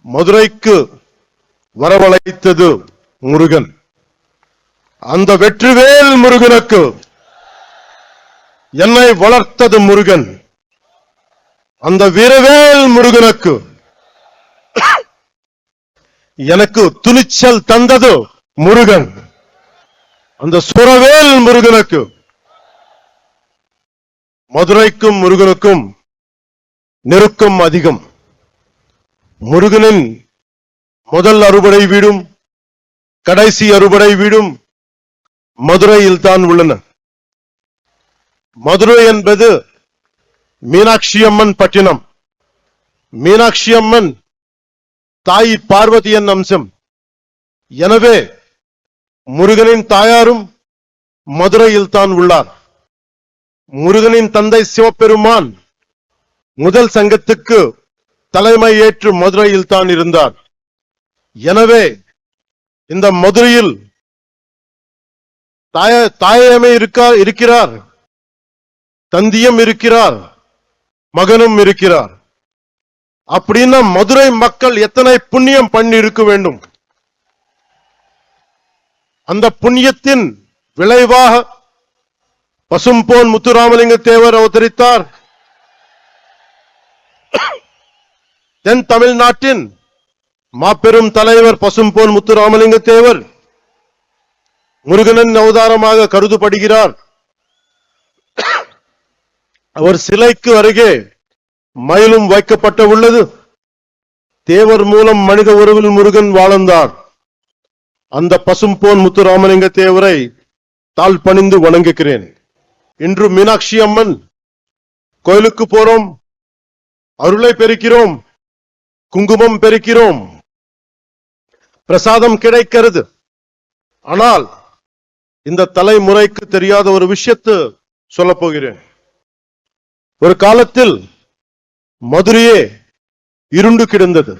மதுரைக்கு வரவழைத்தது முருகன். அந்த வெற்றிவேல் முருகனுக்கு என்னை வளர்த்தது முருகன். அந்த வீரவேல் முருகனுக்கு எனக்கு துணிச்சல் தந்தது முருகன். அந்த சுரவேல் முருகனுக்கு மதுரைக்கும் முருகனுக்கும் நெருக்கம் அதிகம். முருகனின் முதல் அறுபடை வீடும் கடைசி அறுபடை வீடும் மதுரையில் தான் உள்ளன. மதுரை என்பது மீனாட்சி அம்மன் பட்டினம். மீனாட்சி அம்மன் தாய் பார்வதியின் அம்சம். எனவே முருகனின் தாயாரும் மதுரையில் தான் உள்ளார். முருகனின் தந்தை சிவபெருமான் முதல் சங்கத்துக்கு தலைமை ஏற்று மதுரையில் தான் இருந்தார். எனவே இந்த மதுரையில் தாயமே இருக்கிறார், தந்தியும் இருக்கிறார், மகனும் இருக்கிறார். அப்படின்னா மதுரை மக்கள் எத்தனை புண்ணியம் பண்ணி இருக்க வேண்டும். அந்த புண்ணியத்தின் விளைவாக பசும்பொன் முத்துராமலிங்க தேவர் அவதரித்தார். தென் தமிழ்நாட்டின் மாபெரும் தலைவர் பசும்பொன் முத்துராமலிங்க தேவர் முருகனின் அவதாரமாக கருதப்படுகிறார். அவர் சிலைக்கு அருகே மயிலும் வைக்கப்பட்ட உள்ளது. தேவர் மூலம் மனித உறவில் முருகன் வாழ்ந்தார். அந்த பசும்பொன் முத்துராமலிங்க தேவரை தாழ் பணிந்து வணங்குகிறேன். இன்று மீனாட்சி அம்மன் கோயிலுக்கு போறோம், அருளை பெருக்கிறோம், குங்குமம் பெருக்கிறோம், பிரசாதம் கிடைக்கிறது. ஆனால் இந்த தலைமுறைக்கு தெரியாத ஒரு விஷயத்தை சொல்ல போகிறேன். ஒரு காலத்தில் மதுரையே இருண்டு கிடந்தது.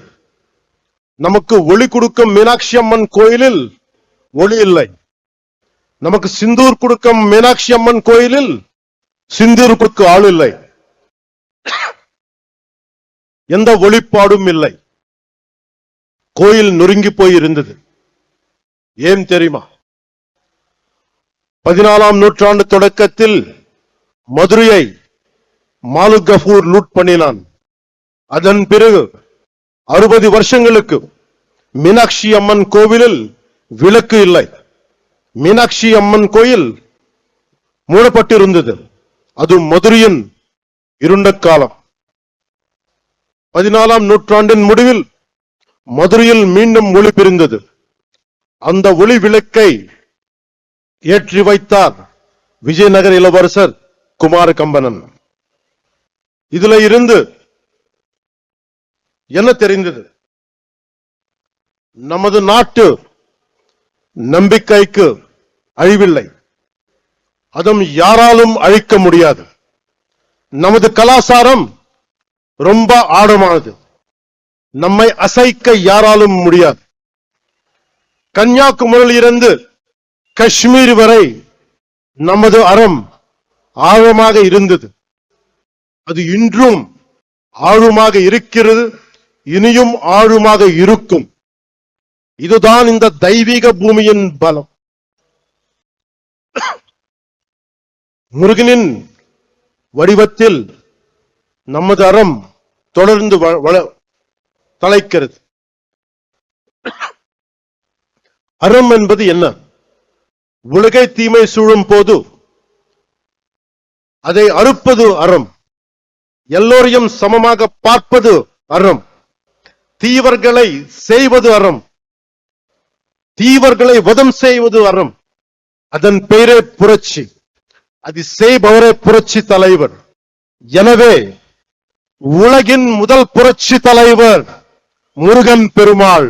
நமக்கு ஒளி கொடுக்கும் மீனாட்சி அம்மன் கோயிலில் ஒளி இல்லை. நமக்கு சிந்தூர் கொடுக்கும் மீனாட்சி அம்மன் கோயிலில் சிந்தூர் கொடுக்க ஆள் இல்லை. எந்த ஒளிப்பாடும் இல்லை. கோயில் நொறுங்கி போய் இருந்தது. ஏன் தெரியுமா? 14ஆம் நூற்றாண்டு தொடக்கத்தில் மதுரையை மாலிக் கஃபூர் லூட் பண்ணினான். அதன் பிறகு 60 வருஷங்களுக்கு மீனாட்சி அம்மன் கோவிலில் விளக்கு இல்லை. மீனாட்சி அம்மன் கோயில் மூடப்பட்டிருந்தது. அது மதுரையின் இருண்ட காலம். 14ஆம் நூற்றாண்டின் முடிவில் மதுரையில் மீண்டும் ஒளி பிரிந்தது. அந்த ஒளி விளக்கை ஏற்றி வைத்தார் விஜயநகர இளவரசர் குமார கம்பனன். இதுல இருந்து என்ன தெரிந்தது? நமது நாட்டு நம்பிக்கைக்கு அழிவில்லை, அதுவும் யாராலும் அழிக்க முடியாது. நமது கலாச்சாரம் ரொம்ப ஆழமானது. நம்மை அசைக்க யாராலும் முடியாது. கன்னியாகுமரியிலிருந்து காஷ்மீர் வரை நமது அறம் ஆழமாக இருந்தது. அது இன்றும் ஆழமாக இருக்கிறது, இனியும் ஆழமாக இருக்கும். இதுதான் இந்த தெய்வீக பூமியின் பலம். முருகனின் வடிவத்தில் நமது அறம் தொடர்ந்து தலைக்கிறது. அறம் என்பது என்ன? உலகை தீமை சூழும் போது அதை அறுப்பது அறம். எல்லோரையும் சமமாக பார்ப்பது அறம். தீவர்களை செய்வது அறம். தீவர்களை வதம் செய்வது அறம். அதன் பெயரே புரட்சி. அது செய்பவரே புரட்சி தலைவர். எனவே உலகின் முதல் புரட்சி தலைவர் முருகன் பெருமாள்.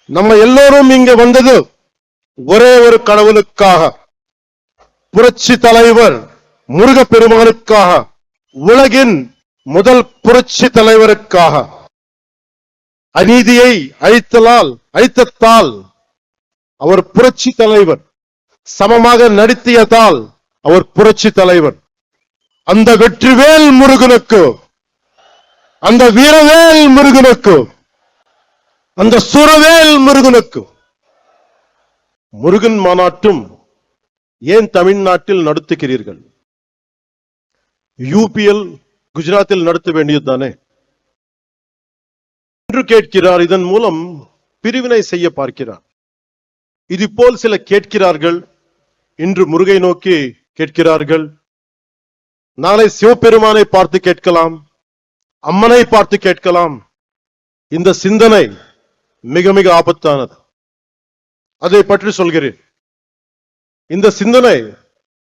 நம்ம எல்லோரும் இங்க வந்தது ஒரே ஒரு கடவுளுக்காக, புரட்சி தலைவர் முருக பெருமானுக்காக, உலகின் முதல் புரட்சி தலைவருக்காக. அநீதியை அழித்ததால் அவர் புரட்சி தலைவர். சமமாக நடத்தியதால் அவர் புரட்சி தலைவர். அந்த வெற்றிவேல் முருகனுக்கு அந்த வீரவேல் முருகனுக்கு, அந்த சுரவேல் முருகனுக்கு. முருகன் மாநாட்டும் ஏன் தமிழ்நாட்டில் நடத்துகிறீர்கள்? யூபிஎல் குஜராத்தில் நடத்த வேண்டியது தானே என்று கேட்கிறார். இதன் மூலம் பிரிவினை செய்ய பார்க்கிறார். இது போல் சில கேட்கிறார்கள். இன்று முருகை நோக்கி கேட்கிறார்கள், நாளை சிவபெருமானை பார்த்து கேட்கலாம், அம்மனை பார்த்து கேட்கலாம். இந்த சிந்தனை மிக மிக ஆபத்தானது. அதை பற்றி சொல்கிறேன். இந்த சிந்தனை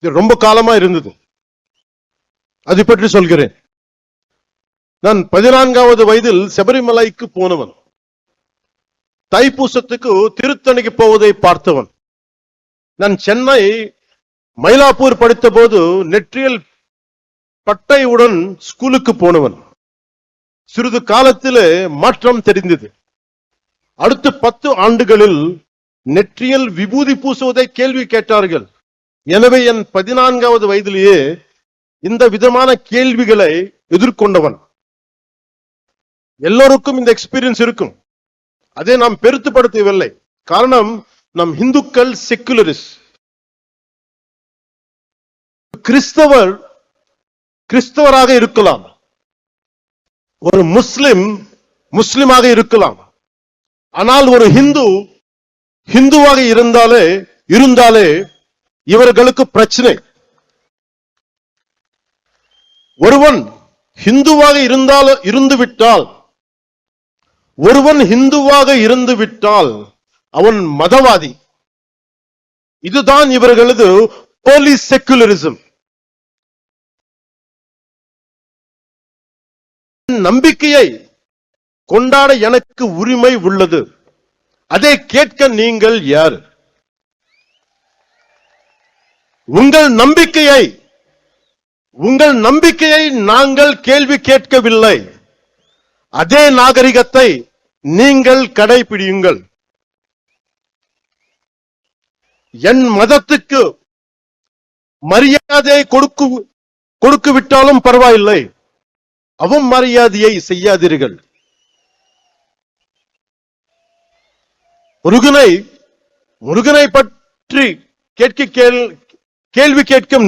ரொம்ப காலமா இருந்தது. அதை பற்றி சொல்கிறேன். நான் 14வது வயதில் சபரிமலைக்கு போனவன். தைப்பூசத்துக்கு திருத்தணிக்கு போவதை பார்த்தவன். நான் சென்னை மயிலாப்பூர் படித்த போது நெற்றியல் பட்டையுடன் ஸ்கூலுக்கு போனவன். சிறிது காலத்திலே மாற்றம் தெரிந்தது. அடுத்த 10 ஆண்டுகளில் நெற்றியல் விபூதி பூசுவதை கேள்வி கேட்டார்கள். எனவே என் 14வது வயதிலேயே இந்த விதமான கேள்விகளை எதிர்கொண்டவன். எல்லோருக்கும் இந்த எக்ஸ்பீரியன்ஸ் இருக்கும். அதை நாம் பெருத்துப்படுத்தவில்லை. காரணம், நம் இந்துக்கள் செக்குலரிஸ்ட். கிறிஸ்தவராக இருக்கலாம், ஒரு முஸ்லிமாக இருக்கலாம். ஆனால் ஒரு ஹிந்துவாக இருந்தாலே இவர்களுக்கு பிரச்சனை. ஒருவன் ஹிந்துவாக இருந்துவிட்டால் அவன் மதவாதி. இதுதான் இவர்களது போலி செக்குலரிசம். நம்பிக்கையை கொண்டாட எனக்கு உரிமை உள்ளது. அதை கேட்க நீங்கள் யார்? உங்கள் நம்பிக்கையை நாங்கள் கேள்வி கேட்கவில்லை. அதே நாகரிகத்தை நீங்கள் கடைபிடியுங்கள். என் மதத்துக்கு மரியாதை கொடுக்க விட்டாலும் பரவாயில்லை, அவமரியாதையை செய்யாதீர்கள். முருகனை பற்றி கேள்வி கேட்கும்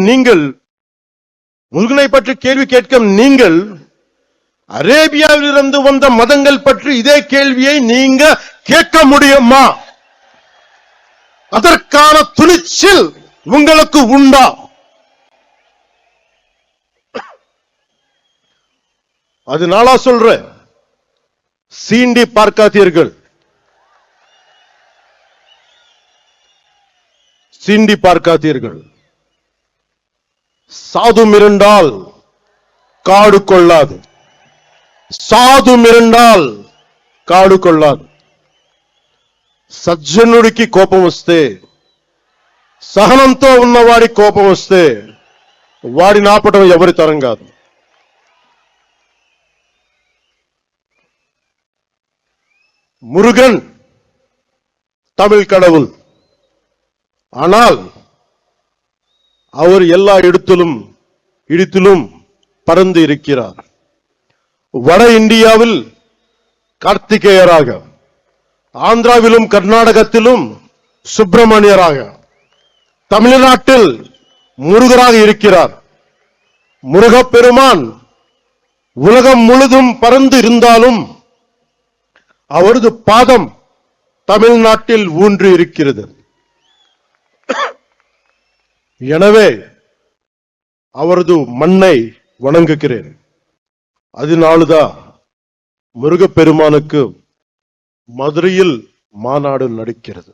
நீங்கள் அரேபியாவில் இருந்து வந்த மதங்கள் பற்றி இதே கேள்வியை நீங்க கேட்க முடியுமா? அதற்கான துணிச்சல் உங்களுக்கு உண்டா? அதனால சொல்ற, சீண்டி பார்க்காதீர்கள். சாது மிரண்டால் காடு கொள்ளாது. సజ్జనుడికి కోపం వస్తే, సహనంతో ఉన్నవాడి కోపం వస్తే వాడిని ఆపడం ఎవరి తరం కాదు. முருகன் தமிழ் கடவுள். ஆனால் அவர் எல்லா இடத்திலும் பறந்து இருக்கிறார். வட இந்தியாவில் கார்த்திகேயராக, ஆந்திராவிலும் கர்நாடகத்திலும் சுப்பிரமணியராக, தமிழ்நாட்டில் முருகராக இருக்கிறார். முருகப்பெருமான் உலகம் முழுதும் பறந்து இருந்தாலும் அவரது பாதம் தமிழ்நாட்டில் ஊன்றி இருக்கிறது. எனவே அவரது மண்ணை வணங்குகிறேன். அதனால்தான் முருகப்பெருமானுக்கு மதுரையில் மாநாடு நடக்கிறது.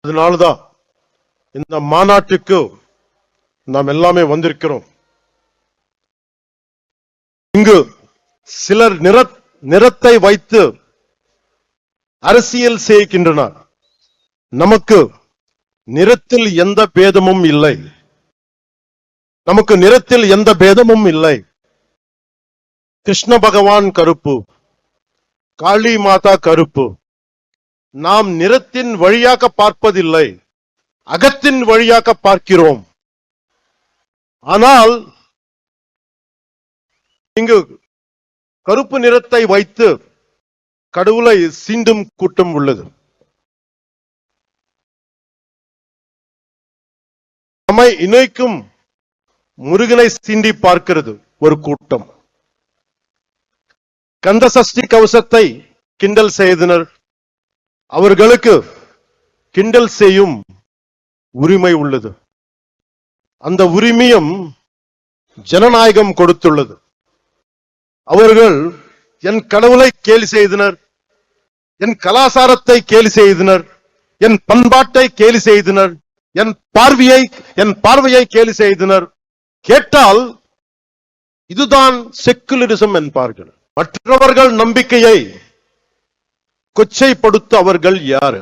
அதனால்தான் இந்த மாநாட்டுக்கு நாம் எல்லாமே வந்திருக்கிறோம். இங்கு சிலர் நிறத்தை வைத்து அரசியல் செய்கின்றனர். நமக்கு நிறத்தில் எந்த பேதமும் இல்லை. கிருஷ்ண பகவான் கருப்பு, காளி மாதா கருப்பு. நாம் நிறத்தின் வழியாக பார்ப்பதில்லை, அகத்தின் வழியாக பார்க்கிறோம். ஆனால் இங்கு கருப்பு நிறத்தை வைத்து கடவுளை சீண்டும் கூட்டம் உள்ளது. நம்மை இணைக்கும் முருகனை சீண்டி பார்க்கிறது ஒரு கூட்டம். கந்த சஷ்டி கவசத்தை கிண்டல் செய்தனர். அவர்களுக்கு கிண்டல் செய்யும் உரிமை உள்ளது. அந்த உரிமையும் ஜனநாயகம் கொடுத்துள்ளது. அவர்கள் என் கடவுளை கேலி செய்தனர், என் கலாச்சாரத்தை கேலி செய்தனர், என் பண்பாட்டை கேலி செய்தனர், என் பார்வையை கேலி செய்தனர். கேட்டால் இதுதான் செக்குலரிசம் என்பார்கள். மற்றவர்கள் நம்பிக்கையை கொச்சைப்படுத்த அவர்கள் யார்?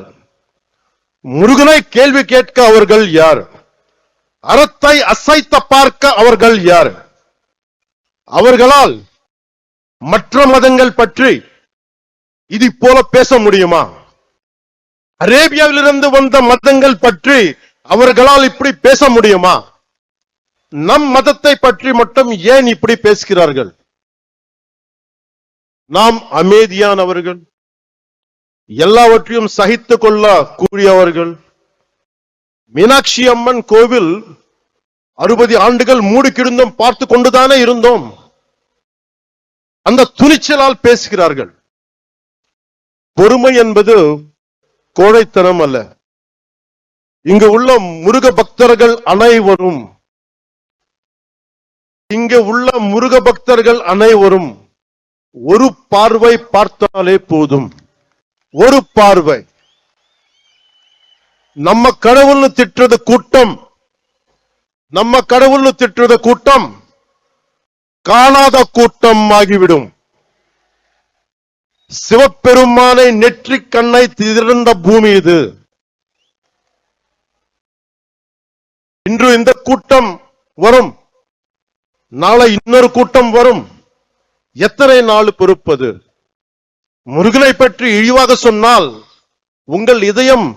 முருகனை கேள்வி கேட்க அவர்கள் யார்? அறத்தை அசைத்த பார்க்க அவர்கள் யார்? அவர்களால் மற்ற மதங்கள் பற்றி இது போல பேச முடியுமா? அரேபியாவிலிருந்து வந்த மதங்கள் பற்றி அவர்களால் இப்படி பேச முடியுமா? நம் மதத்தை பற்றி மட்டும் ஏன் இப்படி பேசுகிறார்கள்? நாம் அமைதியானவர்கள், எல்லாவற்றையும் சகித்துக் கொள்ள கூடியவர்கள். மீனாட்சி அம்மன் கோவில் 60 ஆண்டுகள் மூடி கிடந்தும் பார்த்து கொண்டுதானே இருந்தோம். அந்த துணிச்சலால் பேசுகிறார்கள். பொறுமை என்பது கோழைத்தனம் அல்ல. இங்கு உள்ள முருக பக்தர்கள் அனைவரும் ஒரு பார்வை பார்த்தாலே போதும். ஒரு பார்வை. நம்ம கடவுள்னு திட்டுறது கூட்டம் காணாத கூட்டம் ஆகிவிடும். சிவபெருமானை நெற்றிக் கண்ணை திறந்த பூமி இது. இன்று இந்த கூட்டம் வரும், நாளை இன்னொரு கூட்டம் வரும். எத்தனை நாள் பொறுப்பது? முருகனை பற்றி இழிவாக சொன்னால் உங்கள் இதயம்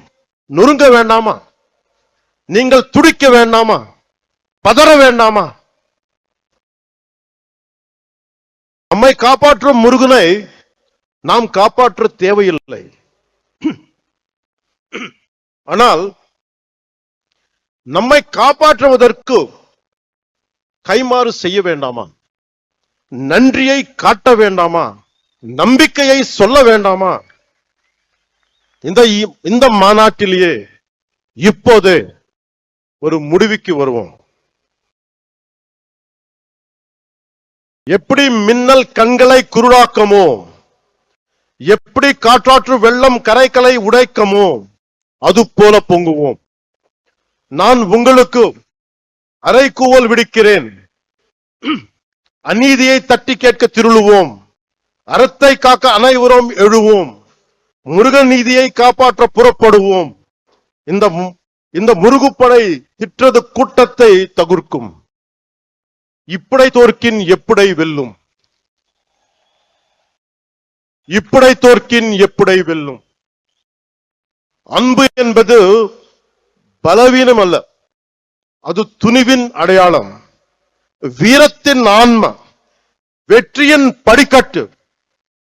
நொறுங்க வேண்டாமா? நீங்கள் துடிக்க வேண்டாமா? பதற வேண்டாமா? நம்மை காப்பாற்றும் முருகனை நாம் காப்பாற்ற தேவையில்லை. ஆனால் நம்மை காப்பாற்றுவதற்கு கைமாறு செய்ய வேண்டாமா? நன்றியை காட்ட வேண்டாமா? நம்பிக்கையை சொல்ல வேண்டாமா? இந்த மாநாட்டிலேயே இப்போது ஒரு முடிவுக்கு வருவோம். எப்படி மின்னல் கண்களை குருடாக்கமோ, எப்படி காற்றாற்று வெள்ளம் கரைகளை உடைக்கமோ, அது போல பொங்குவோம். நான் உங்களுக்கு அறைகூவல் விடுக்கிறேன். அநீதியை தட்டி கேட்க திருளுவோம். அறத்தை காக்க அனைவரும் எழுவோம். முருகன் நீதியை காப்பாற்ற புறப்படுவோம். இந்த முருகுப்படை திற்றது கூட்டத்தை தவிர்க்கும். இப்படை தோற்கின் எப்படை வெல்லும். இப்படை தோற்கின் எப்படை வெல்லும். அன்பு என்பது பலவீனம் அல்ல, அது துணிவின் அடையாளம், வீரத்தின் ஆன்மா, வெற்றியின் படிக்கட்டு.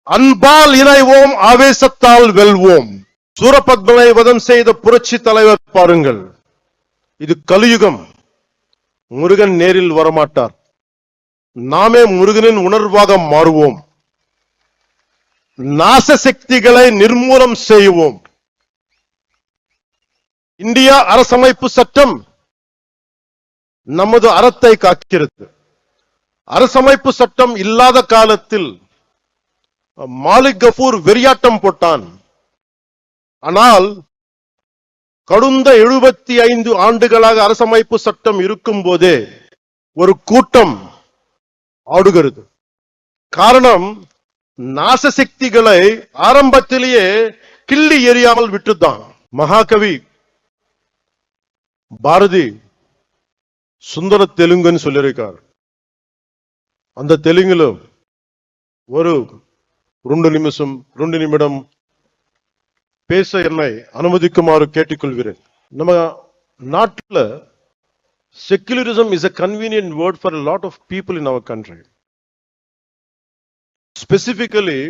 அன்பால் இணைவோம், ஆவேசத்தால் வெல்வோம். சூரபத்மனை வதம் செய்த புரட்சி தலைவர் பாருங்கள். இது கலியுகம். முருகன் நேரில் வரமாட்டார். நாமே முருகனின் உணர்வாக மாறுவோம். நாச சக்திகளை நிர்மூலம் செய்வோம். இந்தியா அரசமைப்பு சட்டம் நமது அறத்தை காக்கிறது. அரசமைப்பு சட்டம் இல்லாத காலத்தில் மாலிக் கஃபூர் வெறியாட்டம் போட்டான். ஆனால் கடந்த 75 ஆண்டுகளாக அரசமைப்பு சட்டம் இருக்கும் போதே ஒரு கூட்டம் ஆடுகிறது. காரணம், நாசசக்திகளை ஆரம்பத்திலேயே கிள்ளி எறியாமல் விட்டுதான். மகாகவி பாரதி சுந்தர தெலுங்குன்னு சொல்லியிருக்கார். அந்த தெலுங்குல ஒரு 2 நிமிடம் பேச என்னை அனுமதிக்குமாறு கேட்டுக்கொள்கிறேன். நம்ம நாட்டில் Secularism is a convenient word for a lot of people in our country. Specifically,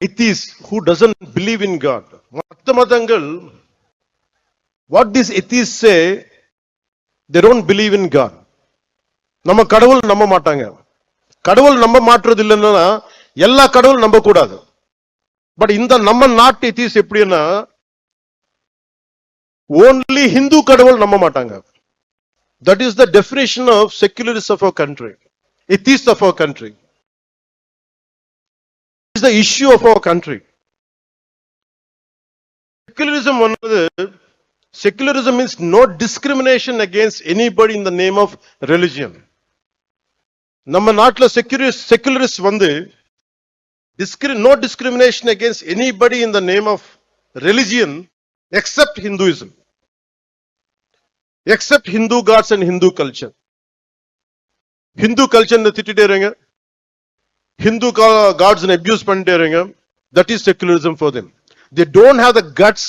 atheists who doesn't believe in God. மத்த மதங்கள், what these atheists say, they don't believe in God. நம்ம கடவுள் நம்ப மாட்டாங்க. கடவுள் நம்ப மாற்றது இல்லைன்னா எல்லா கடவுள் நம்ப கூடாது. பட் இந்த நம்ம நாட்டு atheists எப்படின்னா only Hindu கடவுள் நம்ப மாட்டாங்க. That is the definition of secularists of our country, atheists of our country. It is the issue of our country. Secularism means no discrimination against anybody in the name of religion. நம்ம நாட்டுல secularists வந்து no discrimination against anybody in the name of religion except Hinduism, except Hindu gods and Hindu culture. Hindu culture ne திட்டிட்டேங்க, Hindu gods ne abuse பண்ணிட்டேங்க. That is secularism for them. They don't have the guts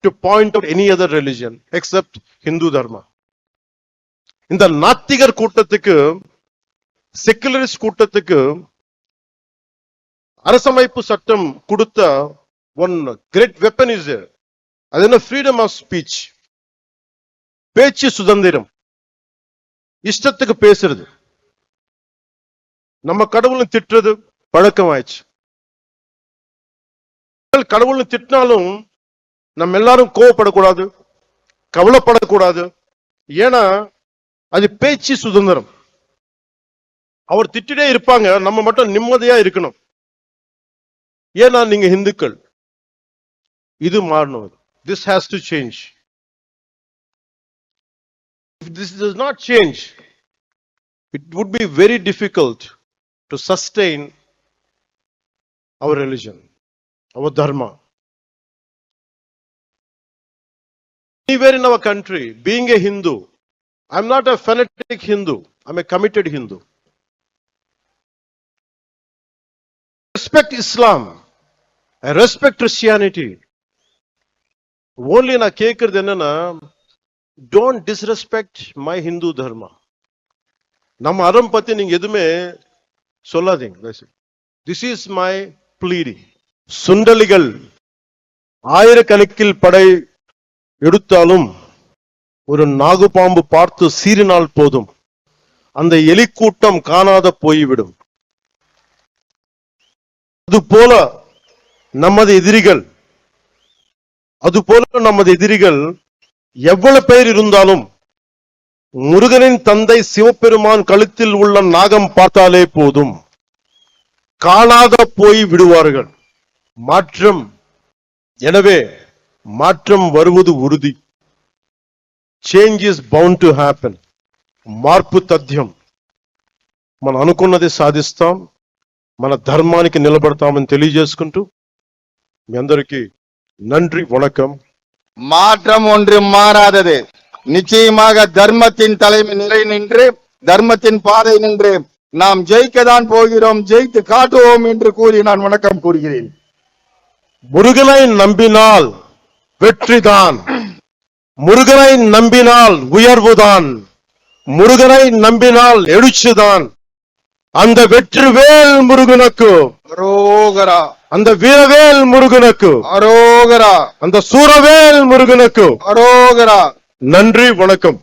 to point out any other religion except Hindu dharma. இந்த நாத்திகர் கூட்டத்துக்கு, secularist கூட்டத்துக்கு அரசமைப்பு சட்டம் கொடுத்த one great weapon is there. அது என்ன? freedom of speech, பேச்சு சுதந்திரம், இஷ்டத்துக்கு பேசுறது. நம்ம கடவுளை திட்டுறது பழக்கம் ஆயிடுச்சு. கடவுளை திட்டினாலும் நம்ம எல்லாரும் கோவப்படக்கூடாது, கவலைப்படக்கூடாது. ஏன்னா அது பேச்சு சுதந்திரம். அவர் திட்டிட்டே இருப்பாங்க, நம்ம மட்டும் நிம்மதியா இருக்கணும். ஏன்னா நீங்க இந்துக்கள். இது மாறணும். This has to change. If this does not change, it would be very difficult to sustain our religion, our dharma. Anywhere in our country, being a Hindu, I'm not a fanatic Hindu, I'm a committed Hindu. I respect Islam, I respect Christianity. Only na கேக்குறது என்னன்னா, don't disrespect my Hindu dharma. நம்ம அறம் பத்தி நீங்க எதுவுமே சொல்லாதீங்க. This is my pleading. சுண்டலிகள் ஆயிரக்கணக்கில் படை எடுத்தாலும் ஒரு நாகுபாம்பு பார்த்து சீறினால் போதும், அந்த எலிக்கூட்டம் காணாத போய்விடும். அதுபோல நமது எதிரிகள் எவ்வளவு பேர் இருந்தாலும் முருகனின் தந்தை சிவபெருமான் கழுத்தில் உள்ள நாகம் பார்த்தாலே போதும், காணாத போய் விடுவார்கள். எனவே மாற்றம் வருவது உறுதி. Change is bound to happen. మార్పు తథ్యం. మనం అనుకున్నది సాధిస్తాం, మన ధర్మానికి నిలబడతామని తెలియజేసుకుంటూ మీ అందరికీ நன்றி, வணக்கம். மாற்றம் ஒன்று மாறாதது. நிச்சயமாக தர்மத்தின் தலைமை நிலை நின்று, தர்மத்தின் பாதை நின்று நாம் ஜெயிக்கத்தான் போகிறோம், ஜெயித்து காட்டுவோம் என்று கூறி நான் வணக்கம் கூறுகிறேன். முருகனை நம்பினால் வெற்றிதான், முருகனை நம்பினால் உயர்வுதான், முருகனை நம்பினால் எழுச்சிதான். அந்த வெற்றிவேல் முருகனுக்கு அரோகரா, அந்த வீரவேல் முருகனுக்கு அரோகரா, அந்த சூரவேல் முருகனுக்கு அரோகரா. நன்றி, வணக்கம்.